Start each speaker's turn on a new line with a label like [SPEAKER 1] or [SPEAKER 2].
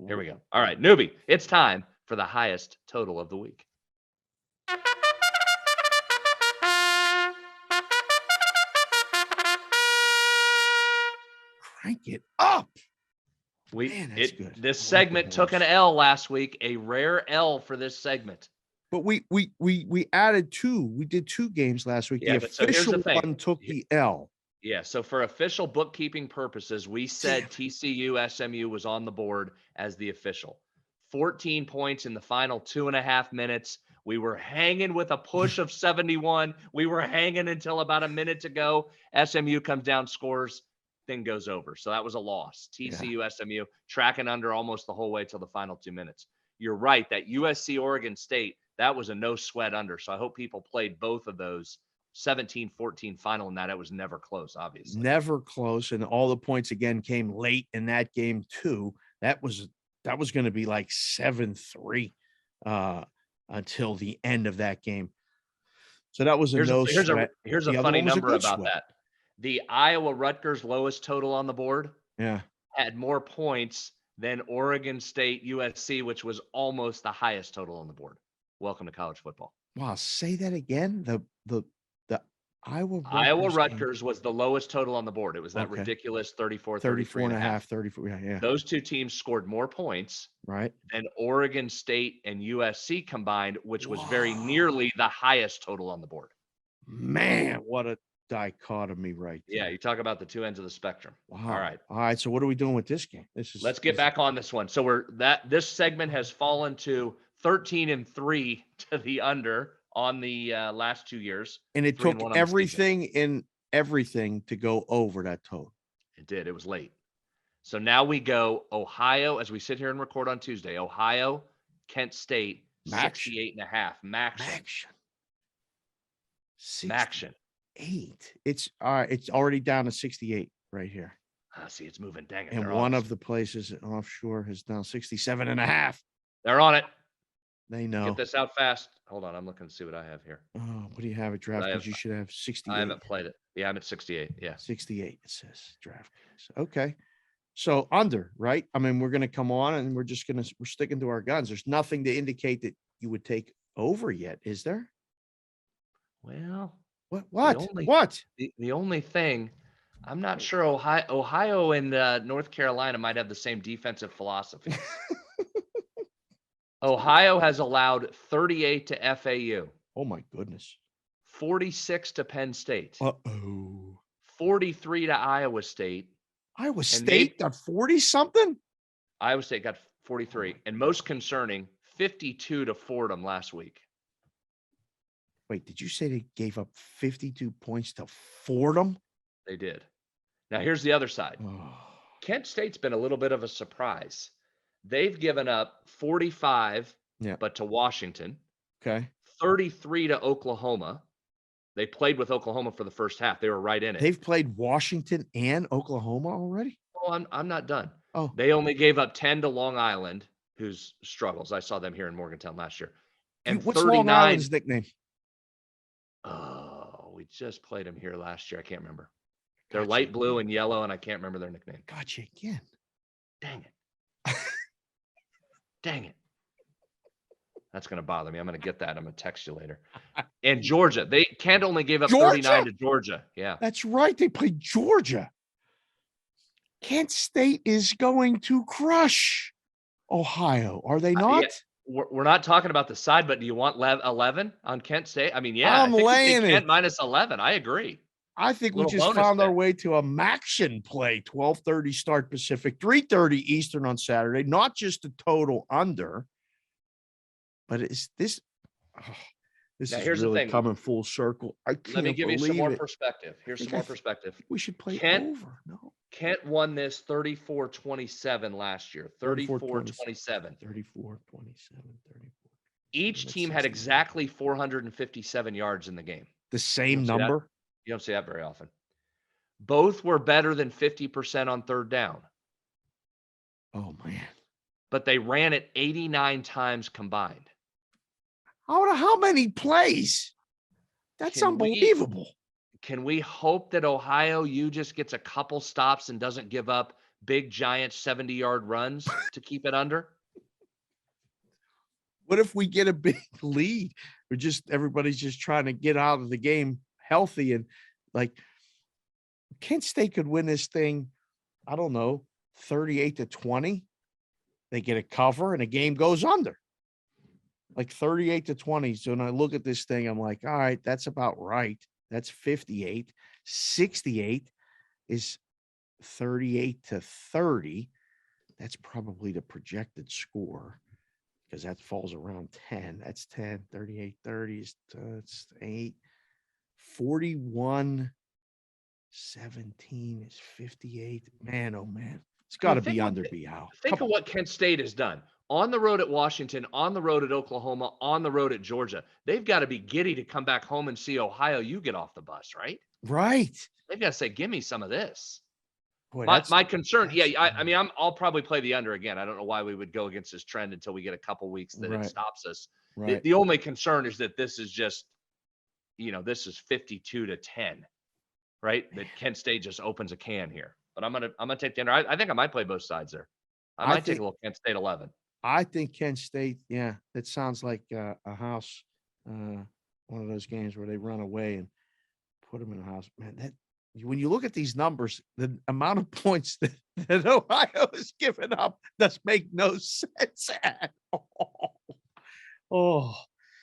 [SPEAKER 1] Here we go. All right, newbie, it's time for the highest total of the week.
[SPEAKER 2] Crank it up.
[SPEAKER 1] We
[SPEAKER 2] Man, that's good.
[SPEAKER 1] This
[SPEAKER 2] I like
[SPEAKER 1] segment
[SPEAKER 2] the
[SPEAKER 1] took an
[SPEAKER 2] horns.
[SPEAKER 1] L last week, a rare L for this segment.
[SPEAKER 2] But we added two. We did two games last week.
[SPEAKER 1] Yeah,
[SPEAKER 2] The
[SPEAKER 1] but so here's the
[SPEAKER 2] official
[SPEAKER 1] thing.
[SPEAKER 2] one took the L.
[SPEAKER 1] Yeah, so for official bookkeeping purposes, we
[SPEAKER 2] Damn
[SPEAKER 1] said
[SPEAKER 2] it.
[SPEAKER 1] TCU SMU was on the board as the official. 14 points in the final 2.5 minutes. We were hanging with a push of 71. We were hanging until about a minute to go. SMU comes down, scores, thing goes over. So that was a loss. TCU SMU tracking under almost the whole way till the final 2 minutes. You're right that USC Oregon State, that was a no sweat under. So I hope people played both of those. 17-14 final in that. It was never close, obviously.
[SPEAKER 2] Never close. And all the points again came late in that game, too. That was going to be like 7-3 until the end of that game. So that was a no sweat.
[SPEAKER 1] Here's a
[SPEAKER 2] The other
[SPEAKER 1] funny
[SPEAKER 2] one was a
[SPEAKER 1] number
[SPEAKER 2] good
[SPEAKER 1] about
[SPEAKER 2] sweat.
[SPEAKER 1] that. The Iowa Rutgers lowest total on the board
[SPEAKER 2] Yeah.
[SPEAKER 1] had more points than Oregon State USC, which was almost the highest total on the board. Welcome to college football.
[SPEAKER 2] Wow. Say that again. The Iowa
[SPEAKER 1] Rutgers was the lowest total on the board. It was that ridiculous 34
[SPEAKER 2] and a half, 34. Yeah.
[SPEAKER 1] Those two teams scored more points
[SPEAKER 2] Right.
[SPEAKER 1] than Oregon State and USC combined, which was very nearly the highest total on the board.
[SPEAKER 2] Man, what a dichotomy right there.
[SPEAKER 1] Yeah, you talk about the two ends of the spectrum.
[SPEAKER 2] Wow. All right. So what are we doing with this game?
[SPEAKER 1] Let's get back on this one. So this segment has fallen to 13-3 to the under on the last 2 years.
[SPEAKER 2] And it took everything to go over that total.
[SPEAKER 1] It did. It was late. So now we go Ohio as we sit here and record on Tuesday. Ohio, Kent State, 68.5. Maction.
[SPEAKER 2] 8. It's all right. It's already down to 68 right here.
[SPEAKER 1] See, it's moving. Dang it.
[SPEAKER 2] And one of the places offshore is down 67.5.
[SPEAKER 1] They're on it.
[SPEAKER 2] They know.
[SPEAKER 1] Get this out fast. Hold on. I'm looking to see what I have here.
[SPEAKER 2] Oh, what do you have at DraftKings? You should have 68.
[SPEAKER 1] I haven't played it. Yeah, I'm at 68. Yeah.
[SPEAKER 2] 68, it says DraftKings. Okay. So under, right? I mean, we're going to come on and we're sticking to our guns. There's nothing to indicate that you would take over yet, is there?
[SPEAKER 1] Well,
[SPEAKER 2] what?
[SPEAKER 1] The only thing, I'm not sure Ohio and North Carolina might have the same defensive philosophy. Ohio has allowed 38 to FAU.
[SPEAKER 2] Oh, my goodness.
[SPEAKER 1] 46 to Penn State. 43 to Iowa State.
[SPEAKER 2] Iowa State got 40-something?
[SPEAKER 1] Iowa State got 43. And most concerning, 52 to Fordham last week.
[SPEAKER 2] Wait, did you say they gave up 52 points to Fordham?
[SPEAKER 1] They did. Now, here's the other side. Kent State's been a little bit of a surprise. They've given up 45, but to Washington.
[SPEAKER 2] Okay.
[SPEAKER 1] 33 to Oklahoma. They played with Oklahoma for the first half. They were right in it.
[SPEAKER 2] They've played Washington and Oklahoma already?
[SPEAKER 1] Oh, I'm not done.
[SPEAKER 2] Oh.
[SPEAKER 1] They only gave up 10 to Long Island, whose struggles. I saw them here in Morgantown last year. And
[SPEAKER 2] what's Long Island's nickname?
[SPEAKER 1] Oh, we just played them here last year. I can't remember. They're light blue and yellow, and I can't remember their nickname.
[SPEAKER 2] Gotcha again.
[SPEAKER 1] Dang it. Dang it. That's going to bother me. I'm going to get that. I'm going to text you later. And Georgia. Kent only gave up 39 to Georgia. Yeah.
[SPEAKER 2] That's right. They played Georgia. Kent State is going to crush Ohio. Are they not?
[SPEAKER 1] We're not talking about the side, but do you want 11 on Kent State? I mean, yeah.
[SPEAKER 2] I'm laying it.
[SPEAKER 1] Kent minus 11. I agree.
[SPEAKER 2] I think we just found our way to a Maction play. 12:30 start Pacific, 3:30 Eastern on Saturday. Not just a total under, but is this? This is really coming full circle.
[SPEAKER 1] Let me give you some more perspective. Here's some more perspective.
[SPEAKER 2] We should play over. No.
[SPEAKER 1] Kent won this 34-27 last year. 34-27.
[SPEAKER 2] 34-27.
[SPEAKER 1] Each team had exactly 457 yards in the game.
[SPEAKER 2] The same number?
[SPEAKER 1] You don't see that very often. Both were better than 50% on third down.
[SPEAKER 2] Oh, man.
[SPEAKER 1] But they ran it 89 times combined.
[SPEAKER 2] How many plays? That's unbelievable.
[SPEAKER 1] Can we hope that Ohio U just gets a couple stops and doesn't give up big, giant 70-yard runs to keep it under?
[SPEAKER 2] What if we get a big lead? Everybody's just trying to get out of the game healthy, and like Kent State could win this thing, I don't know, 38-20. They get a cover and the game goes under. Like 38-20. So when I look at this thing, I'm like, all right, that's about right. That's 58. 68 is 38-30. That's probably the projected score, because that falls around 10. That's 10. 38-30 is that's 8. 41-17 is 58. Man, oh man. It's got to be under Bial.
[SPEAKER 1] Think of what Kent State has done. On the road at Washington, on the road at Oklahoma, on the road at Georgia. They've got to be giddy to come back home and see Ohio U get off the bus, right?
[SPEAKER 2] Right.
[SPEAKER 1] They've got to say, give me some of this.
[SPEAKER 2] Boy,
[SPEAKER 1] my concern, I mean, I'll probably play the under again. I don't know why we would go against this trend until we get a couple weeks that it stops us.
[SPEAKER 2] Right.
[SPEAKER 1] The only concern is that this is just, this is 52-10, right? That Kent State just opens a can here. But I'm gonna take the under. I think I might play both sides there. I might take a little Kent State 11.
[SPEAKER 2] I think Kent State, yeah, it sounds like a house, one of those games where they run away and put them in a house. Man, that when you look at these numbers, the amount of points that Ohio has given up does make no sense at all. Oh,